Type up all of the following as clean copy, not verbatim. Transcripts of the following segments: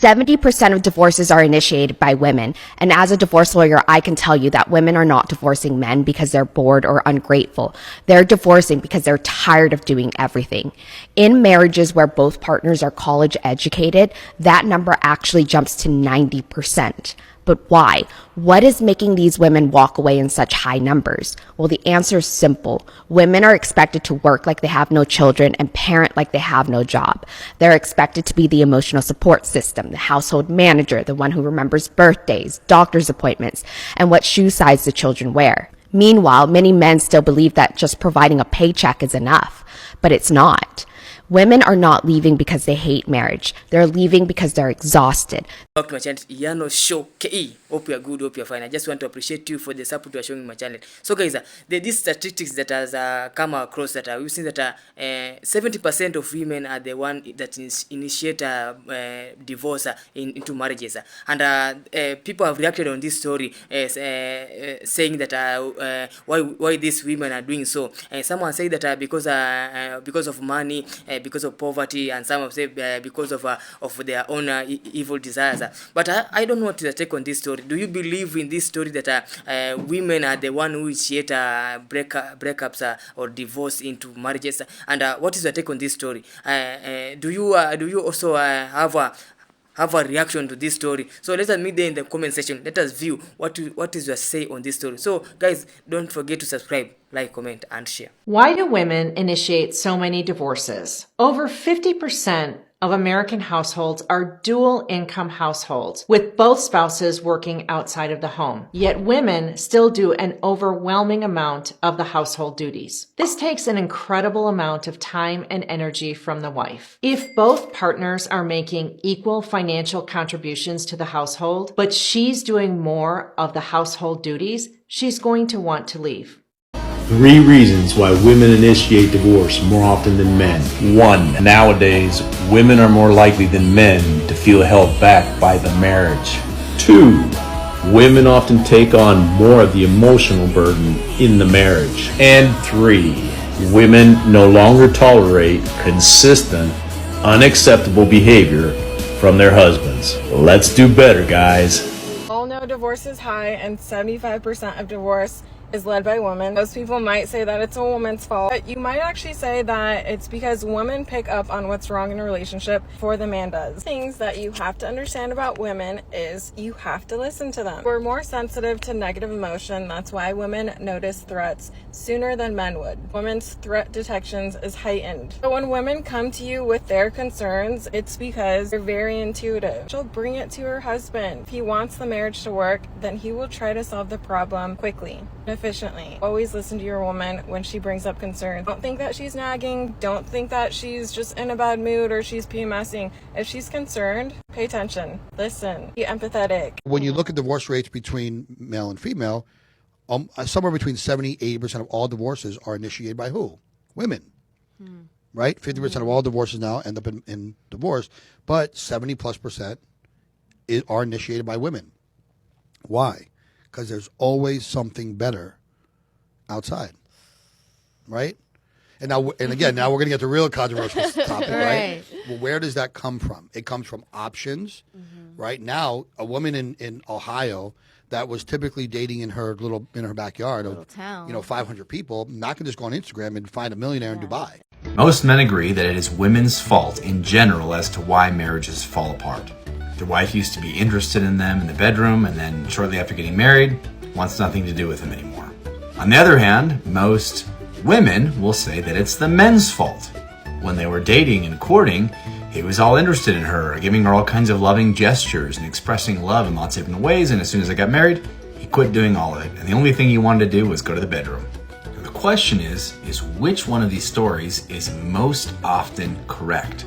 70% of divorces are initiated by women. And as a divorce lawyer, I can tell you that women are not divorcing men because they're bored or ungrateful. They're divorcing because they're tired of doing everything. In marriages where both partners are college educated, that number actually jumps to 90%. But why? What is making these women walk away in such high numbers? Well, the answer is simple. Women are expected to work like they have no children and parent like they have no job. They're expected to be the emotional support system, the household manager, the one who remembers birthdays, doctor's appointments, and what shoe size the children wear. Meanwhile, many men still believe that just providing a paycheck is enough, but it's not. Women are not leaving because they hate marriage. They're leaving because they're exhausted. Welcome to my channel, Yano Show KE. Hope you're good, hope you're fine. I just want to appreciate you for the support you are showing my channel. So guys, these statistics that has come across that we've seen that 70% of women are the one that initiate divorce into marriages. And people have reacted on this story saying that why these women are doing so. Someone said that because of money, because of poverty, and some have said because of their own evil desires. But I don't know what to take on this story. Do you believe in this story that women are the one who initiate breakups or divorce into marriages? And what is your take on this story? Do you also have a reaction to this story? So let us meet there in the comment section. Let us view what is your say on this story. So guys, don't forget to subscribe, like, comment, and share. Why do women initiate so many divorces? Over 50% of American households are dual income households, with both spouses working outside of the home. Yet women still do an overwhelming amount of the household duties. This takes an incredible amount of time and energy from the wife. If both partners are making equal financial contributions to the household, but she's doing more of the household duties, she's going to want to leave. 3 reasons why women initiate divorce more often than men. 1. Nowadays, women are more likely than men to feel held back by the marriage. 2. Women often take on more of the emotional burden in the marriage. And 3. Women no longer tolerate consistent, unacceptable behavior from their husbands. Let's do better, guys. All know divorce is high, and 75% of divorce is led by women. Most people might say that it's a woman's fault, but you might actually say that it's because women pick up on what's wrong in a relationship before the man does. Things that you have to understand about women is you have to listen to them. We're more sensitive to negative emotion. That's why women notice threats sooner than men would. Women's threat detections is heightened. So when women come to you with their concerns, it's because they're very intuitive. She'll bring it to her husband. If he wants the marriage to work, then he will try to solve the problem quickly, efficiently. Always listen to your woman when she brings up concerns. Don't think that she's nagging. Don't think that she's just in a bad mood or she's PMSing. If she's concerned, pay attention. Listen. Be empathetic. When you look at divorce rates between male and female, somewhere between 70-80% of all divorces are initiated by who? Women. Right? 50% of all divorces now end up in divorce, but 70+% are initiated by women. Why? Because there's always something better outside, right? And now, and again, now we're going to get to real controversial topic, right? Well, where does that come from? It comes from options, right? Now, a woman in Ohio that was typically dating in her backyard of town. 500 people, not going to just go on Instagram and find a millionaire in Dubai. Most men agree that it is women's fault in general as to why marriages fall apart. Their wife used to be interested in them in the bedroom, and then shortly after getting married, wants nothing to do with them anymore. On the other hand, most women will say that it's the men's fault. When they were dating and courting, he was all interested in her, giving her all kinds of loving gestures and expressing love in lots of different ways, and as soon as they got married, he quit doing all of it, and the only thing he wanted to do was go to the bedroom. And the question is which one of these stories is most often correct?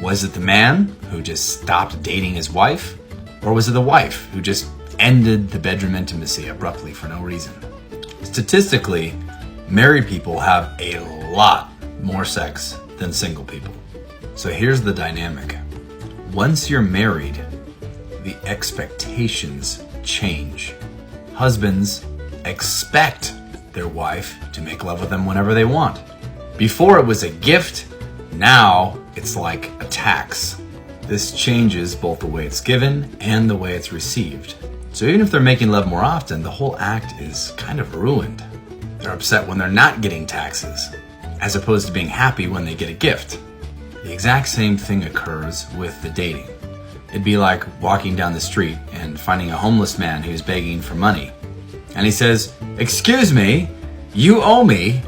Was it the man who just stopped dating his wife? Or was it the wife who just ended the bedroom intimacy abruptly for no reason? Statistically, married people have a lot more sex than single people. So here's the dynamic. Once you're married, the expectations change. Husbands expect their wife to make love with them whenever they want. Before it was a gift, now it's like a tax. This changes both the way it's given and the way it's received. So even if they're making love more often, the whole act is kind of ruined. They're upset when they're not getting taxes, as opposed to being happy when they get a gift. The exact same thing occurs with the dating. It'd be like walking down the street and finding a homeless man who's begging for money. And he says, "Excuse me, you owe me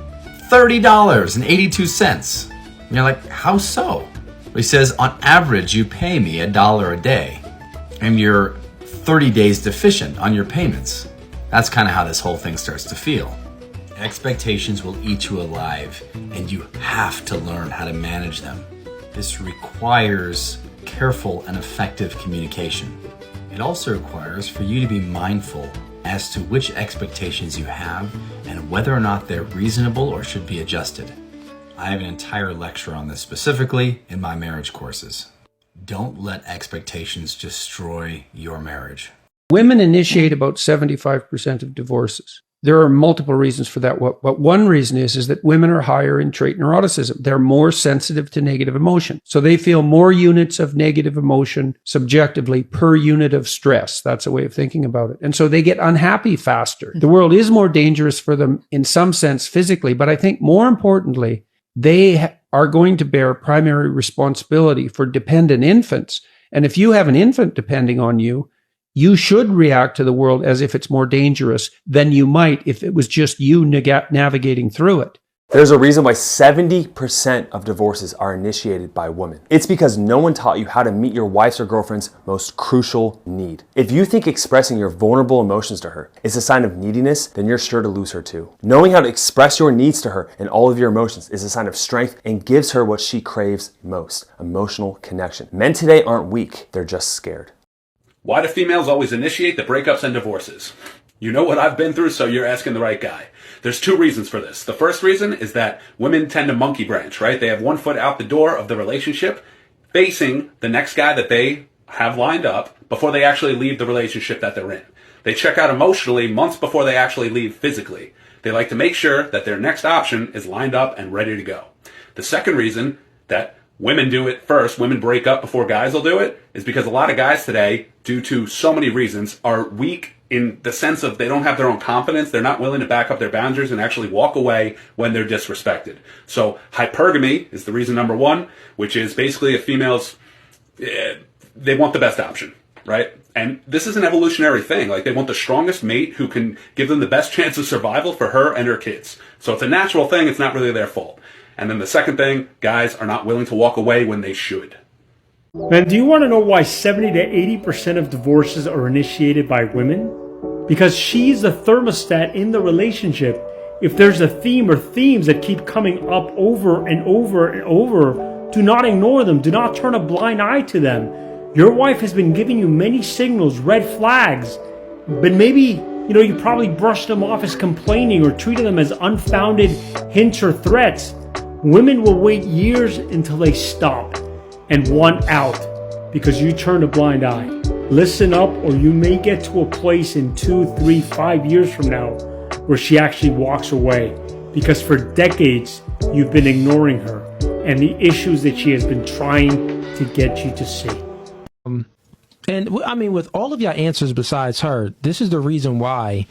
$30.82. And you're like, "How so?" He says, "On average, you pay me $1 a day, and you're 30 days deficient on your payments." That's kind of how this whole thing starts to feel. Expectations will eat you alive, and you have to learn how to manage them. This requires careful and effective communication. It also requires for you to be mindful as to which expectations you have and whether or not they're reasonable or should be adjusted. I have an entire lecture on this specifically in my marriage courses. Don't let expectations destroy your marriage. Women initiate about 75% of divorces. There are multiple reasons for that. What one reason is that women are higher in trait neuroticism. They're more sensitive to negative emotion. So they feel more units of negative emotion subjectively per unit of stress. That's a way of thinking about it. And so they get unhappy faster. The world is more dangerous for them in some sense physically, but I think more importantly, they are going to bear primary responsibility for dependent infants. And if you have an infant depending on you, you should react to the world as if it's more dangerous than you might if it was just you navigating through it. There's a reason why 70% of divorces are initiated by women. It's because no one taught you how to meet your wife's or girlfriend's most crucial need. If you think expressing your vulnerable emotions to her is a sign of neediness, then you're sure to lose her too. Knowing how to express your needs to her and all of your emotions is a sign of strength and gives her what she craves most, emotional connection. Men today aren't weak, they're just scared. Why do females always initiate the breakups and divorces? You know what I've been through, so you're asking the right guy. There's two reasons for this. The first reason is that women tend to monkey branch, right? They have one foot out the door of the relationship, facing the next guy that they have lined up before they actually leave the relationship that they're in. They check out emotionally months before they actually leave physically. They like to make sure that their next option is lined up and ready to go. The second reason that women do it first, women break up before guys will do it, is because a lot of guys today, due to so many reasons, are weak in the sense of they don't have their own confidence, they're not willing to back up their boundaries and actually walk away when they're disrespected. So hypergamy is the reason number one, which is basically if females, they want the best option, right? And this is an evolutionary thing. Like they want the strongest mate who can give them the best chance of survival for her and her kids. So it's a natural thing, it's not really their fault. And then the second thing, guys are not willing to walk away when they should. And do you want to know why 70 to 80% of divorces are initiated by women? Because she's the thermostat in the relationship. If there's a theme or themes that keep coming up over and over and over, do not ignore them. Do not turn a blind eye to them. Your wife has been giving you many signals, red flags, but maybe you probably brushed them off as complaining or treated them as unfounded hints or threats. Women will wait years until they stop and want out because you turned a blind eye. Listen up, or you may get to a place in 2, 3, 5 years from now where she actually walks away because for decades you've been ignoring her and the issues that she has been trying to get you to see. And I mean, with all of your answers besides her, this is the reason why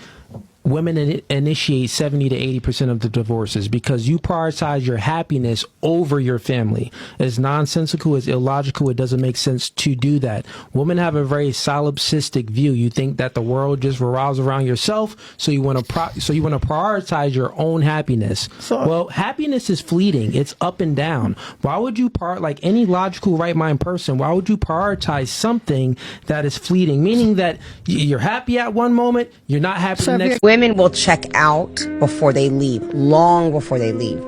women initiate 70 to 80% of the divorces, because you prioritize your happiness over your family. As nonsensical, as illogical, it doesn't make sense to do that. Women have a very solipsistic view. You think that the world just revolves around yourself, so you want to prioritize your own happiness. Well, happiness is fleeting. It's up and down. Why would you like any logical right mind person, why would you prioritize something that is fleeting? Meaning that you're happy at one moment, you're not happy the next. Women will check out before they leave, long before they leave.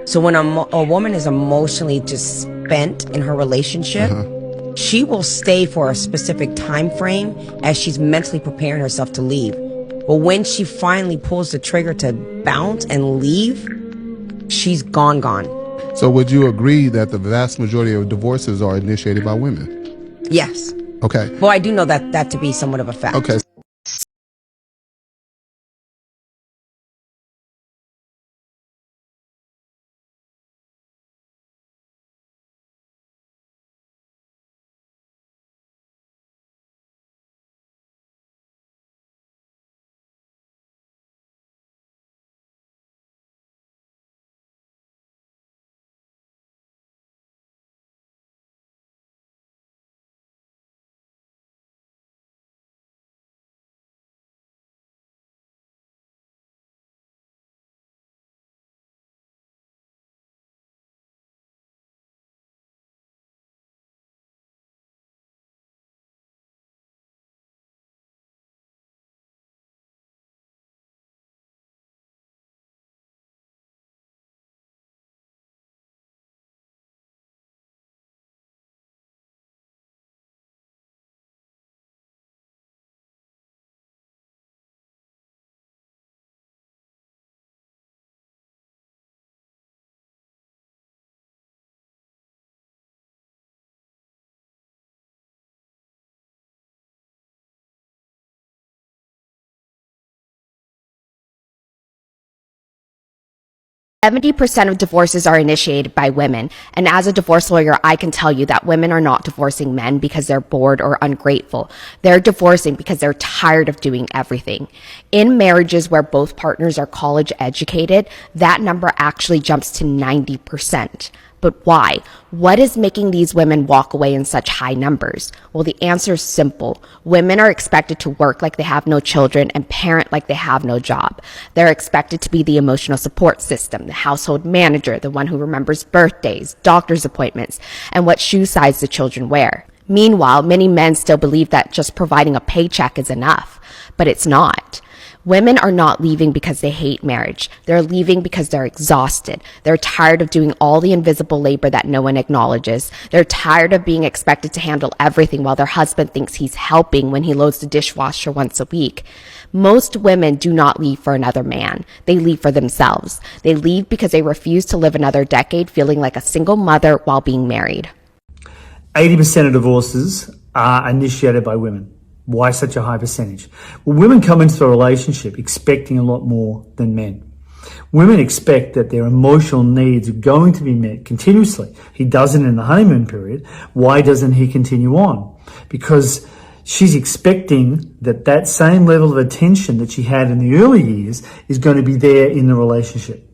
So when a woman is emotionally just spent in her relationship, she will stay for a specific time frame as she's mentally preparing herself to leave. But when she finally pulls the trigger to bounce and leave, she's gone. So would you agree that the vast majority of divorces are initiated by women? Yes. Okay. Well, I do know that to be somewhat of a fact. Okay. 70% of divorces are initiated by women. And as a divorce lawyer, I can tell you that women are not divorcing men because they're bored or ungrateful. They're divorcing because they're tired of doing everything. In marriages where both partners are college educated, that number actually jumps to 90%. But why? What is making these women walk away in such high numbers? Well, the answer is simple. Women are expected to work like they have no children and parent like they have no job. They're expected to be the emotional support system, the household manager, the one who remembers birthdays, doctor's appointments, and what shoe size the children wear. Meanwhile, many men still believe that just providing a paycheck is enough, but it's not. Women are not leaving because they hate marriage. They're leaving because they're exhausted. They're tired of doing all the invisible labor that no one acknowledges. They're tired of being expected to handle everything while their husband thinks he's helping when he loads the dishwasher once a week. Most women do not leave for another man. They leave for themselves. They leave because they refuse to live another decade feeling like a single mother while being married. 80% of divorces are initiated by women. Why such a high percentage? Well, women come into a relationship expecting a lot more than men. Women expect that their emotional needs are going to be met continuously. He doesn't in the honeymoon period. Why doesn't he continue on? Because she's expecting that that same level of attention that she had in the early years is going to be there in the relationship.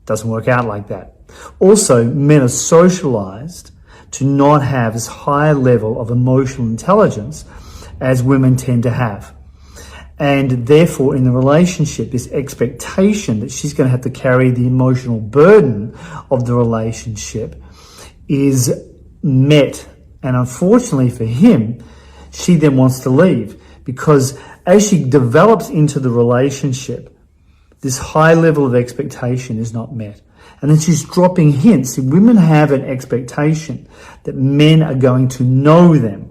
Doesn't work out like that. Also, men are socialized to not have as high a level of emotional intelligence as women tend to have. And therefore, in the relationship, this expectation that she's going to have to carry the emotional burden of the relationship is met. And unfortunately for him, she then wants to leave because as she develops into the relationship, this high level of expectation is not met. And then she's dropping hints. Women have an expectation that men are going to know them.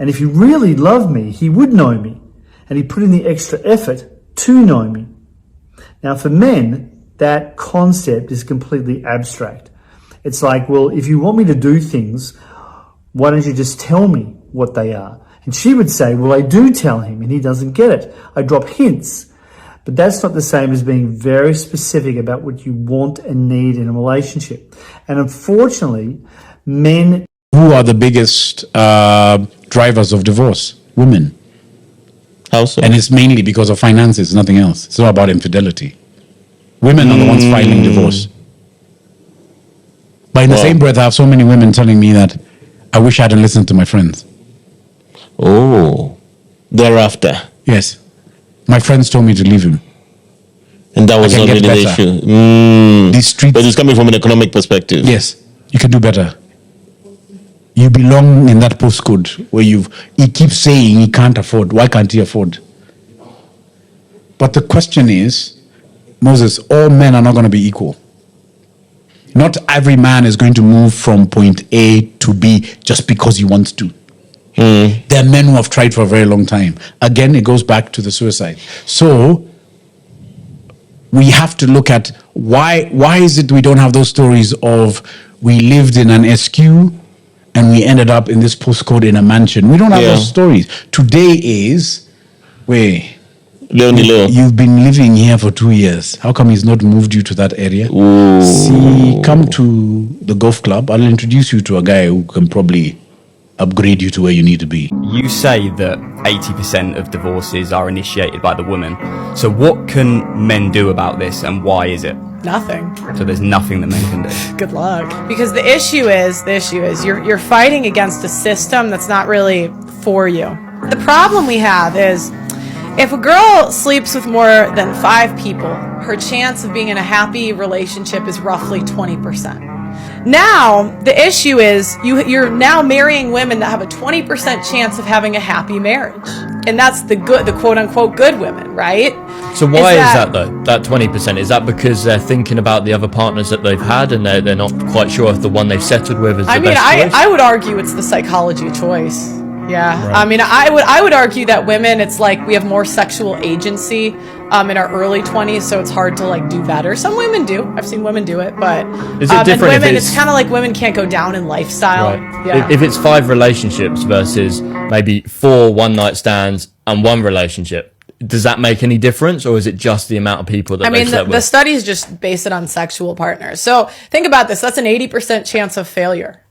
And if he really loved me, he would know me. And he put in the extra effort to know me. Now for men, that concept is completely abstract. It's like, well, if you want me to do things, why don't you just tell me what they are? And she would say, well, I do tell him and he doesn't get it. I drop hints. But that's not the same as being very specific about what you want and need in a relationship. And unfortunately, men... Who are the biggest drivers of divorce? Women. How so? And it's mainly because of finances, nothing else. It's not about infidelity. Women are the ones filing divorce. But in the same breath, I have so many women telling me that I wish I hadn't listened to my friends. Oh, thereafter. Yes. My friends told me to leave him. And that was not really the issue. These streets. But it's coming from an economic perspective. Yes. You can do better. You belong in that postcode where he keeps saying he can't afford. Why can't he afford? But the question is, Moses, all men are not going to be equal. Not every man is going to move from point A to B just because he wants to. There are men who have tried for a very long time. Again, it goes back to the suicide. So we have to look at why is it we don't have those stories of we lived in an SQ and we ended up in this postcode in a mansion. We don't have those stories. Today is, you've been living here for 2 years. How come he's not moved you to that area? See, come to the golf club. I'll introduce you to a guy who can probably upgrade you to where you need to be. You say that 80% of divorces are initiated by the woman. So what can men do about this and why is it? Nothing. So there's nothing that men can do. Good luck. Because the issue is you're fighting against a system that's not really for you. The problem we have is if a girl sleeps with more than 5 people, her chance of being in a happy relationship is roughly 20%. Now, the issue is you're now marrying women that have a 20% chance of having a happy marriage. And that's the quote-unquote good women, right? So why is that though, that 20%? Is that because they're thinking about the other partners that they've had and they're not quite sure if the one they've settled with is the best choice? I would argue it's the psychology of choice. Yeah, Right. I mean, I would argue that women, it's like we have more sexual agency in our early 20s, so it's hard to like do better. Some women do. I've seen women do it, but Is it different and women, if it's kind of like women can't go down in lifestyle. Right. Yeah. If it's 5 relationships versus maybe 4 one-night stands and 1 relationship, does that make any difference, or is it just the amount of people that they've slept with? The studies just base it on sexual partners. So think about this. That's an 80% chance of failure.